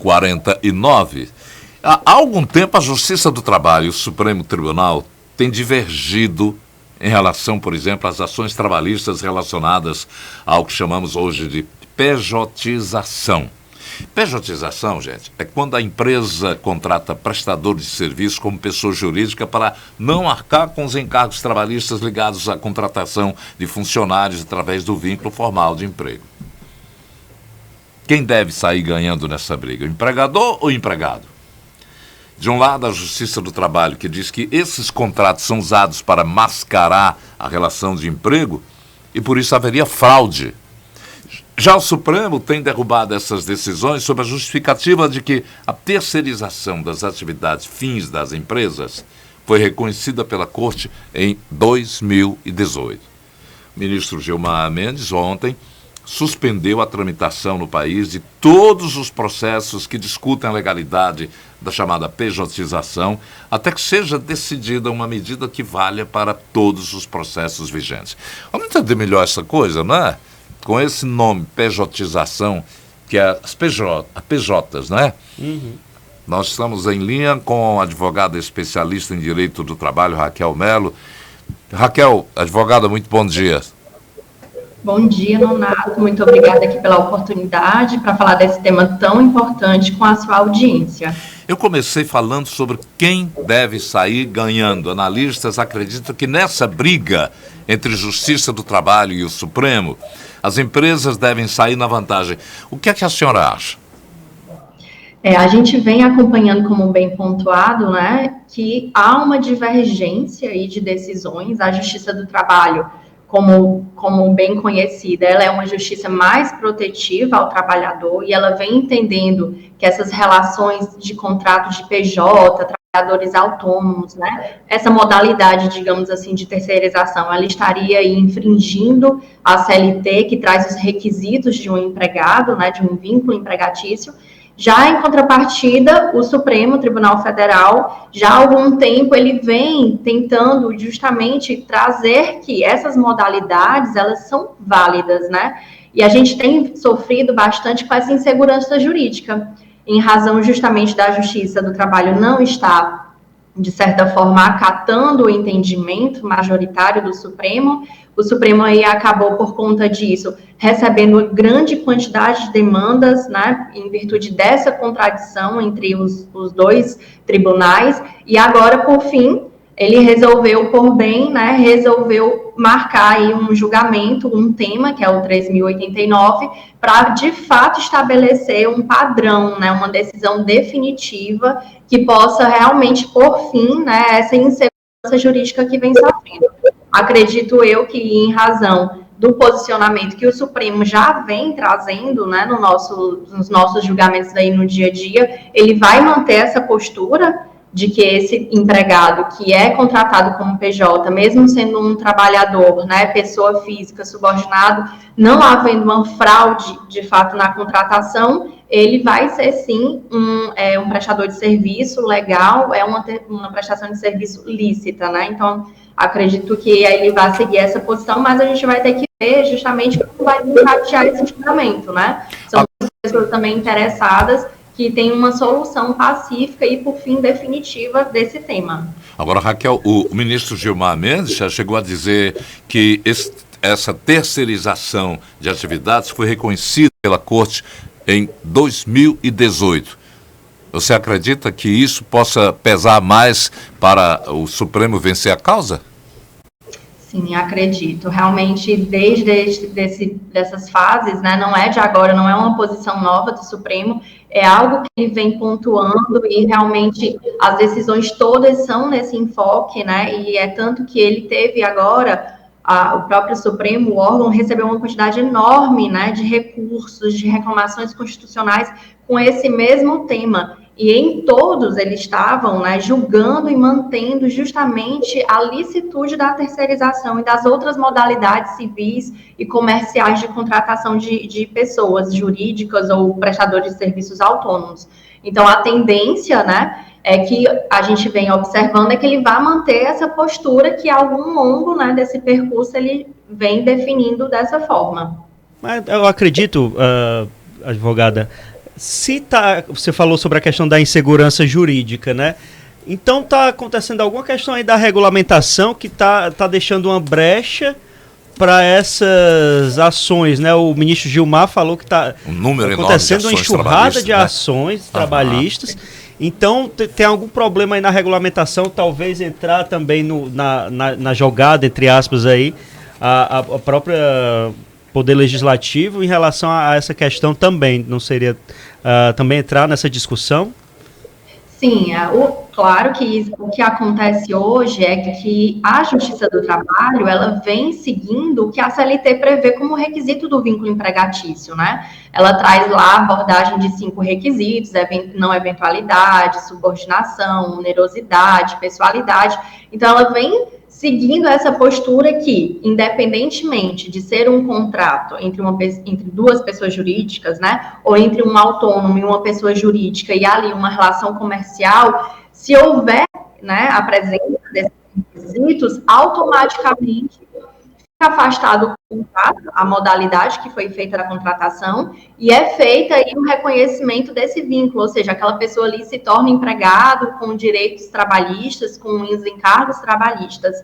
8h49. Há algum tempo, a Justiça do Trabalho e o Supremo Tribunal têm divergido em relação, por exemplo, às ações trabalhistas relacionadas ao que chamamos hoje de pejotização. Pejotização, gente, é quando a empresa contrata prestador de serviço como pessoa jurídica para não arcar com os encargos trabalhistas ligados à contratação de funcionários através do vínculo formal de emprego. Quem deve sair ganhando nessa briga, o empregador ou o empregado? De um lado, a Justiça do Trabalho, que diz que esses contratos são usados para mascarar a relação de emprego e por isso haveria fraude. Já o Supremo tem derrubado essas decisões sob a justificativa de que a terceirização das atividades fins das empresas foi reconhecida pela Corte em 2018. O ministro Gilmar Mendes, ontem, suspendeu a tramitação no país de todos os processos que discutem a legalidade da chamada pejotização, até que seja decidida uma medida que valha para todos os processos vigentes. Vamos entender melhor essa coisa, não é? Com esse nome, pejotização, que é as PJs, não é? Uhum. Nós estamos em linha com a advogada especialista em Direito do Trabalho, Raquel Melo. Raquel, advogada, muito bom dia. Bom dia, Nonato. Muito obrigada aqui pela oportunidade para falar desse tema tão importante com a sua audiência. Eu comecei falando sobre quem deve sair ganhando. Analistas acreditam que nessa briga entre Justiça do Trabalho e o Supremo, as empresas devem sair na vantagem. O que é que a senhora acha? A gente vem acompanhando, como bem pontuado, né, que há uma divergência aí de decisões. A Justiça do Trabalho, como bem conhecida, ela é uma justiça mais protetiva ao trabalhador e ela vem entendendo que essas relações de contrato de PJ, trabalhadores autônomos, né, essa modalidade, digamos assim, de terceirização, ela estaria aí infringindo a CLT, que traz os requisitos de um empregado, né, de um vínculo empregatício. Já em contrapartida, o Supremo Tribunal Federal, já há algum tempo, ele vem tentando justamente trazer que essas modalidades, elas são válidas, né? E a gente tem sofrido bastante com essa insegurança jurídica, em razão justamente da Justiça do Trabalho não estar, de certa forma, acatando o entendimento majoritário do Supremo. O Supremo aí acabou, por conta disso, recebendo grande quantidade de demandas, né, em virtude dessa contradição entre os dois tribunais, e agora, por fim, ele resolveu, por bem, né, resolveu marcar aí um julgamento, um tema, que é o 3.089, para, de fato, estabelecer um padrão, né, uma decisão definitiva que possa realmente pôr fim, né, essa insegurança jurídica que vem sofrendo. Acredito eu que, em razão do posicionamento que o Supremo já vem trazendo, né, nos nossos julgamentos aí no dia a dia, ele vai manter essa postura de que esse empregado que é contratado como PJ, mesmo sendo um trabalhador, né, pessoa física, subordinado, não havendo uma fraude, de fato, na contratação, ele vai ser, sim, um prestador de serviço legal, é uma prestação de serviço lícita, né? Então, acredito que ele vai seguir essa posição, mas a gente vai ter que ver justamente como vai encaixar esse julgamento, né? São pessoas também interessadas que tem uma solução pacífica e, por fim, definitiva desse tema. Agora, Raquel, o ministro Gilmar Mendes já chegou a dizer que essa terceirização de atividades foi reconhecida pela Corte em 2018. Você acredita que isso possa pesar mais para o Supremo vencer a causa? Sim, acredito. Realmente, desde dessas fases, né, não é de agora, não é uma posição nova do Supremo, é algo que ele vem pontuando e realmente as decisões todas são nesse enfoque, né, e é tanto que ele teve agora, o próprio Supremo, o órgão, recebeu uma quantidade enorme, né, de recursos, de reclamações constitucionais com esse mesmo tema. E em todos eles estavam, né, julgando e mantendo justamente a licitude da terceirização e das outras modalidades civis e comerciais de contratação de pessoas jurídicas ou prestadores de serviços autônomos. Então, a tendência, né, é que a gente vem observando é que ele vai manter essa postura que ao longo, né, desse percurso ele vem definindo dessa forma. Mas eu acredito, advogada, Você falou sobre a questão da insegurança jurídica, né? Então está acontecendo alguma questão aí da regulamentação que tá deixando uma brecha para essas ações, né? O ministro Gilmar falou que está acontecendo uma enxurrada de ações trabalhistas. Então tem algum problema aí na regulamentação, talvez entrar também na jogada, entre aspas, aí, a própria Poder Legislativo em relação a essa questão também. Não seria também entrar nessa discussão? Sim, claro que o que acontece hoje é que a Justiça do Trabalho, ela vem seguindo o que a CLT prevê como requisito do vínculo empregatício, né? Ela traz lá a abordagem de 5 requisitos: não eventualidade, subordinação, onerosidade, pessoalidade. Então, ela vem seguindo essa postura que, independentemente de ser um contrato entre duas pessoas jurídicas, né, ou entre um autônomo e uma pessoa jurídica e ali uma relação comercial, se houver, né, a presença desses requisitos, automaticamente fica afastado o contrato, a modalidade que foi feita da contratação, e é feita aí um reconhecimento desse vínculo, ou seja, aquela pessoa ali se torna empregado com direitos trabalhistas, com os encargos trabalhistas.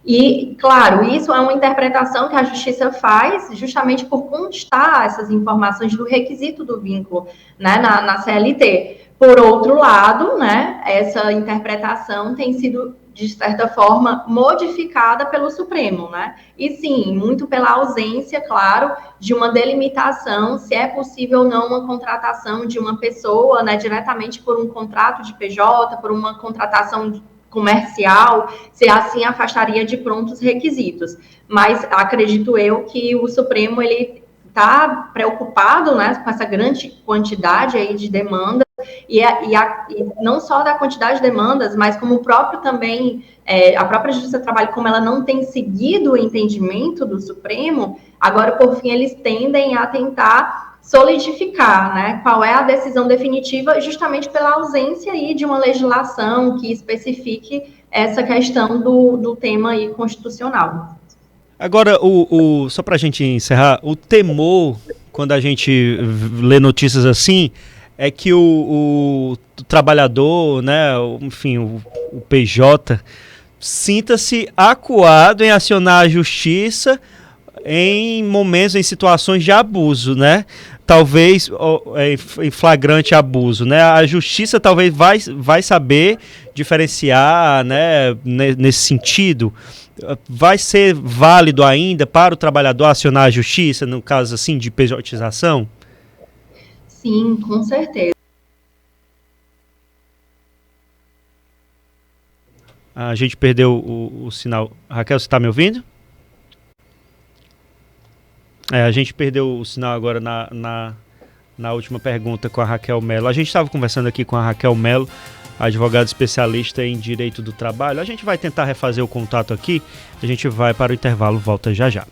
E, claro, isso é uma interpretação que a Justiça faz justamente por constar essas informações do requisito do vínculo, né, na CLT. Por outro lado, né, essa interpretação tem sido, de certa forma, modificada pelo Supremo, né? E sim, muito pela ausência, claro, de uma delimitação, se é possível ou não uma contratação de uma pessoa, né, diretamente por um contrato de PJ, por uma contratação comercial, se assim afastaria de prontos requisitos. Mas acredito eu que o Supremo, ele está preocupado, né, com essa grande quantidade aí de demandas, e não só da quantidade de demandas, mas como o próprio também, a própria Justiça do Trabalho, como ela não tem seguido o entendimento do Supremo, agora, por fim, eles tendem a tentar solidificar, né, qual é a decisão definitiva, justamente pela ausência aí de uma legislação que especifique essa questão do tema aí constitucional. Agora, só para a gente encerrar, o temor, quando a gente lê notícias assim, é que o trabalhador, né, enfim, o PJ, sinta-se acuado em acionar a justiça em momentos, em situações de abuso, né? Talvez em flagrante abuso, né? A justiça talvez vai saber diferenciar, né, nesse sentido. Vai ser válido ainda para o trabalhador acionar a justiça, no caso assim de pejotização? Sim, com certeza. A gente perdeu o sinal. Raquel, você está me ouvindo? A gente perdeu o sinal agora na última pergunta com a Raquel Mello. A gente estava conversando aqui com a Raquel Mello, advogada especialista em direito do trabalho. A gente vai tentar refazer o contato aqui. A gente vai para o intervalo, volta já já.